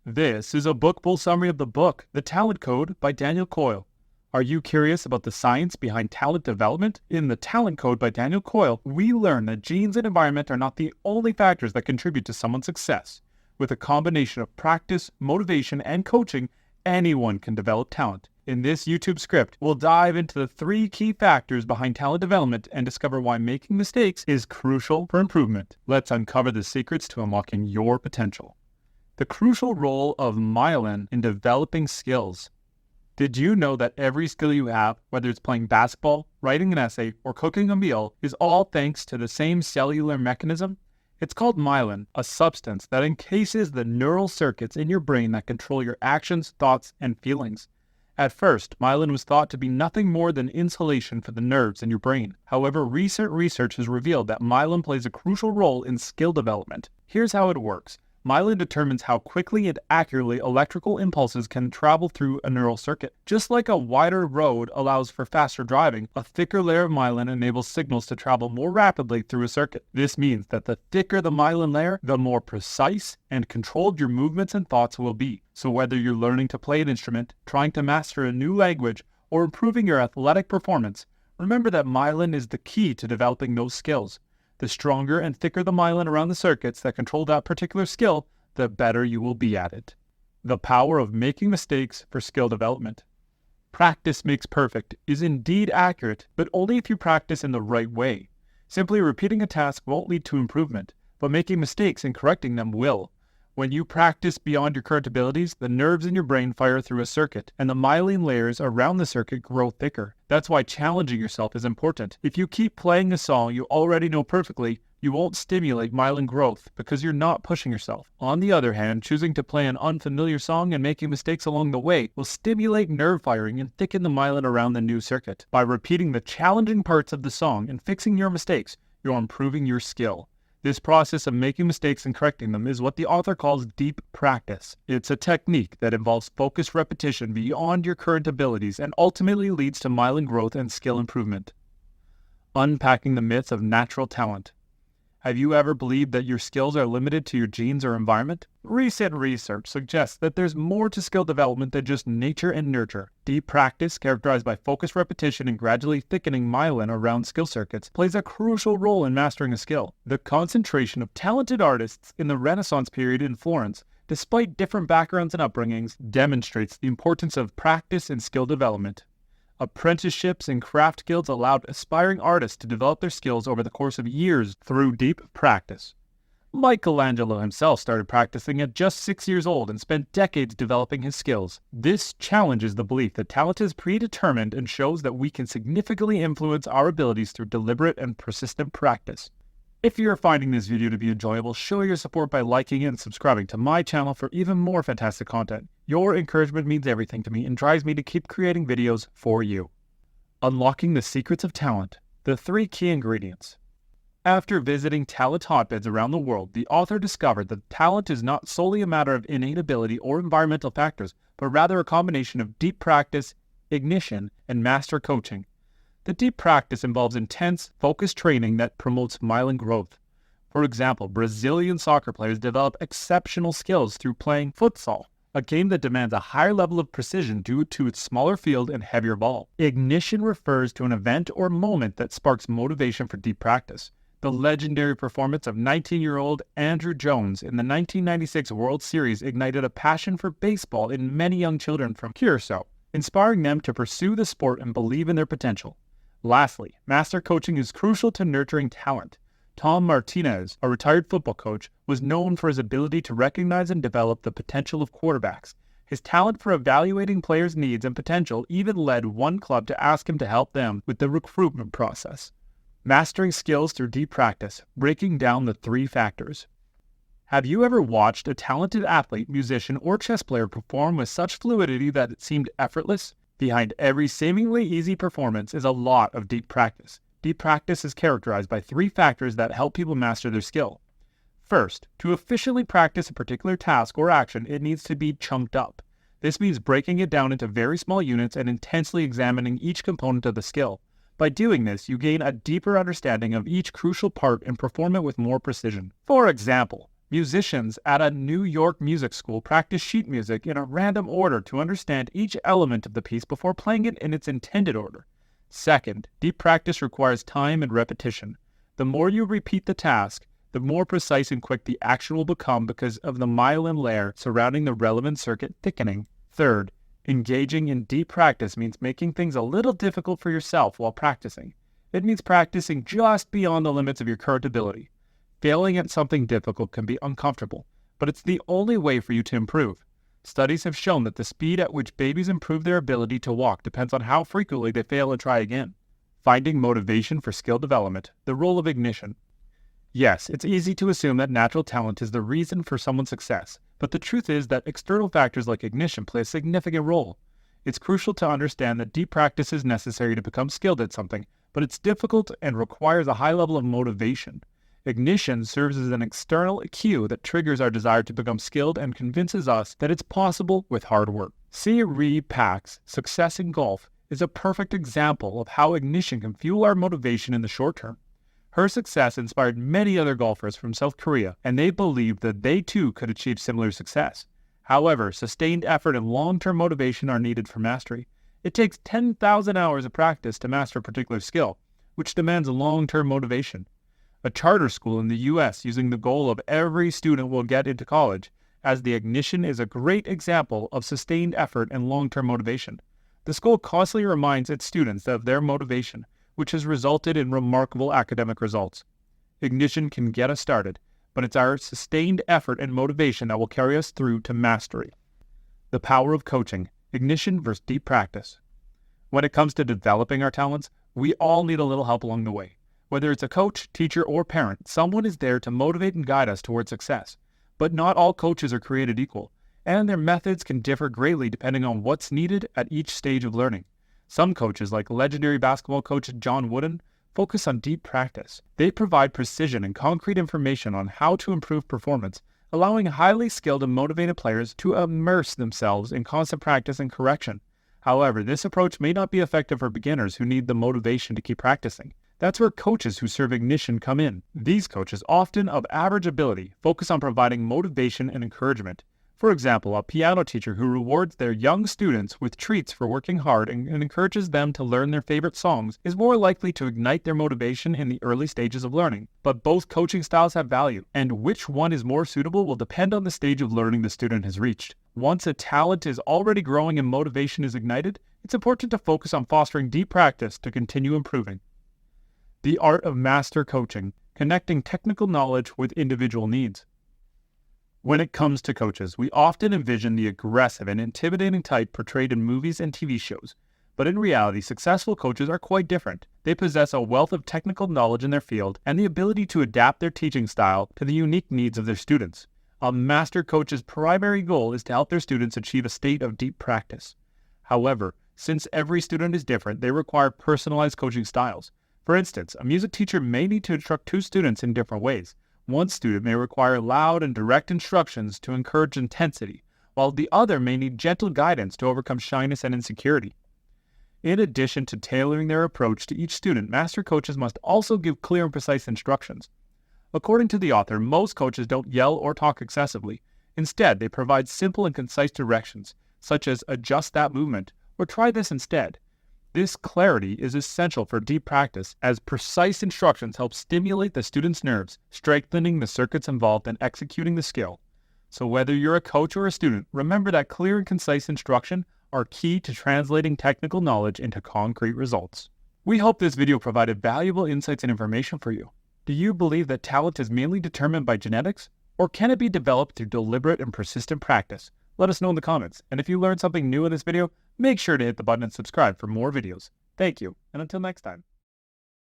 This is a bookable summary of the book, The Talent Code by Daniel Coyle. Are you curious about the science behind talent development? In The Talent Code by Daniel Coyle, we learn that genes and environment are not the only factors that contribute to someone's success. With a combination of practice, motivation, and coaching, anyone can develop talent. In this YouTube script, we'll dive into the 3 key factors behind talent development and discover why making mistakes is crucial for improvement. Let's uncover the secrets to unlocking your potential. The crucial role of myelin in developing skills. Did you know that every skill you have, whether it's playing basketball, writing an essay, or cooking a meal, is all thanks to the same cellular mechanism? It's called myelin, a substance that encases the neural circuits in your brain that control your actions, thoughts, and feelings. At first, myelin was thought to be nothing more than insulation for the nerves in your brain. However, recent research has revealed that myelin plays a crucial role in skill development. Here's how it works. Myelin determines how quickly and accurately electrical impulses can travel through a neural circuit. Just like a wider road allows for faster driving, a thicker layer of myelin enables signals to travel more rapidly through a circuit. This means that the thicker the myelin layer, the more precise and controlled your movements and thoughts will be. So whether you're learning to play an instrument, trying to master a new language, or improving your athletic performance, remember that myelin is the key to developing those skills. The stronger and thicker the myelin around the circuits that control that particular skill, the better you will be at it. The power of making mistakes for skill development. Practice makes perfect is indeed accurate, but only if you practice in the right way. Simply repeating a task won't lead to improvement, but making mistakes and correcting them will. When you practice beyond your current abilities, the nerves in your brain fire through a circuit, and the myelin layers around the circuit grow thicker. That's why challenging yourself is important. If you keep playing a song you already know perfectly, you won't stimulate myelin growth because you're not pushing yourself. On the other hand, choosing to play an unfamiliar song and making mistakes along the way will stimulate nerve firing and thicken the myelin around the new circuit. By repeating the challenging parts of the song and fixing your mistakes, you're improving your skill. This process of making mistakes and correcting them is what the author calls deep practice. It's a technique that involves focused repetition beyond your current abilities and ultimately leads to myelin growth and skill improvement. Unpacking the myths of natural talent. Have you ever believed that your skills are limited to your genes or environment? Recent research suggests that there's more to skill development than just nature and nurture. Deep practice, characterized by focused repetition and gradually thickening myelin around skill circuits, plays a crucial role in mastering a skill. The concentration of talented artists in the Renaissance period in Florence, despite different backgrounds and upbringings, demonstrates the importance of practice and skill development. Apprenticeships and craft guilds allowed aspiring artists to develop their skills over the course of years through deep practice. Michelangelo himself started practicing at just 6 years old and spent decades developing his skills. This challenges the belief that talent is predetermined and shows that we can significantly influence our abilities through deliberate and persistent practice. If you're finding this video to be enjoyable, show your support by liking and subscribing to my channel for even more fantastic content. Your encouragement means everything to me and drives me to keep creating videos for you. Unlocking the secrets of talent. The 3 key ingredients. After visiting talent hotbeds around the world, the author discovered that talent is not solely a matter of innate ability or environmental factors, but rather a combination of deep practice, ignition, and master coaching. The deep practice involves intense, focused training that promotes myelin growth. For example, Brazilian soccer players develop exceptional skills through playing futsal, a game that demands a higher level of precision due to its smaller field and heavier ball. Ignition refers to an event or moment that sparks motivation for deep practice. The legendary performance of 19-year-old Andrew Jones in the 1996 World Series ignited a passion for baseball in many young children from Curacao, inspiring them to pursue the sport and believe in their potential. Lastly, master coaching is crucial to nurturing talent. Tom Martinez, a retired football coach, was known for his ability to recognize and develop the potential of quarterbacks. His talent for evaluating players' needs and potential even led one club to ask him to help them with the recruitment process. Mastering skills through deep practice, breaking down the 3 factors. Have you ever watched a talented athlete, musician, or chess player perform with such fluidity that it seemed effortless? Behind every seemingly easy performance is a lot of deep practice. Deep practice is characterized by 3 factors that help people master their skill. First, to efficiently practice a particular task or action, it needs to be chunked up. This means breaking it down into very small units and intensely examining each component of the skill. By doing this, you gain a deeper understanding of each crucial part and perform it with more precision. For example, Musicians at a New York music school practice sheet music in a random order to understand each element of the piece before playing it in its intended order. Second, deep practice requires time and repetition. The more you repeat the task, the more precise and quick the action will become because of the myelin layer surrounding the relevant circuit thickening. Third, engaging in deep practice means making things a little difficult for yourself while practicing. It means practicing just beyond the limits of your current ability. Failing at something difficult can be uncomfortable, but it's the only way for you to improve. Studies have shown that the speed at which babies improve their ability to walk depends on how frequently they fail and try again. Finding motivation for skill development, the role of ignition. Yes, it's easy to assume that natural talent is the reason for someone's success, but the truth is that external factors like ignition play a significant role. It's crucial to understand that deep practice is necessary to become skilled at something, but it's difficult and requires a high level of motivation. Ignition serves as an external cue that triggers our desire to become skilled and convinces us that it's possible with hard work. C. Pack's success in golf is a perfect example of how ignition can fuel our motivation in the short term. Her success inspired many other golfers from South Korea, and they believed that they too could achieve similar success. However, sustained effort and long-term motivation are needed for mastery. It takes 10,000 hours of practice to master a particular skill, which demands long-term motivation. A charter school in the U.S. using the goal of every student will get into college, as the ignition is a great example of sustained effort and long-term motivation. The school constantly reminds its students of their motivation, which has resulted in remarkable academic results. Ignition can get us started, but it's our sustained effort and motivation that will carry us through to mastery. The power of coaching, ignition versus deep practice. When it comes to developing our talents, we all need a little help along the way. Whether it's a coach, teacher, or parent, someone is there to motivate and guide us towards success. But not all coaches are created equal, and their methods can differ greatly depending on what's needed at each stage of learning. Some coaches, like legendary basketball coach John Wooden, focus on deep practice. They provide precision and concrete information on how to improve performance, allowing highly skilled and motivated players to immerse themselves in constant practice and correction. However, this approach may not be effective for beginners who need the motivation to keep practicing. That's where coaches who serve ignition come in. These coaches, often of average ability, focus on providing motivation and encouragement. For example, a piano teacher who rewards their young students with treats for working hard and encourages them to learn their favorite songs is more likely to ignite their motivation in the early stages of learning. But both coaching styles have value, and which one is more suitable will depend on the stage of learning the student has reached. Once a talent is already growing and motivation is ignited, it's important to focus on fostering deep practice to continue improving. The art of master coaching, connecting technical knowledge with individual needs. When it comes to coaches, we often envision the aggressive and intimidating type portrayed in movies and TV shows. But in reality, successful coaches are quite different. They possess a wealth of technical knowledge in their field and the ability to adapt their teaching style to the unique needs of their students. A master coach's primary goal is to help their students achieve a state of deep practice. However, since every student is different, they require personalized coaching styles. For instance, a music teacher may need to instruct two students in different ways. One student may require loud and direct instructions to encourage intensity, while the other may need gentle guidance to overcome shyness and insecurity. In addition to tailoring their approach to each student, master coaches must also give clear and precise instructions. According to the author, most coaches don't yell or talk excessively. Instead, they provide simple and concise directions, such as adjust that movement or try this instead. This clarity is essential for deep practice, as precise instructions help stimulate the student's nerves, strengthening the circuits involved in executing the skill. So whether you're a coach or a student, remember that clear and concise instruction are key to translating technical knowledge into concrete results. We hope this video provided valuable insights and information for you. Do you believe that talent is mainly determined by genetics, or can it be developed through deliberate and persistent practice? Let us know in the comments, and if you learned something new in this video, make sure to hit the button and subscribe for more videos. Thank you, and until next time.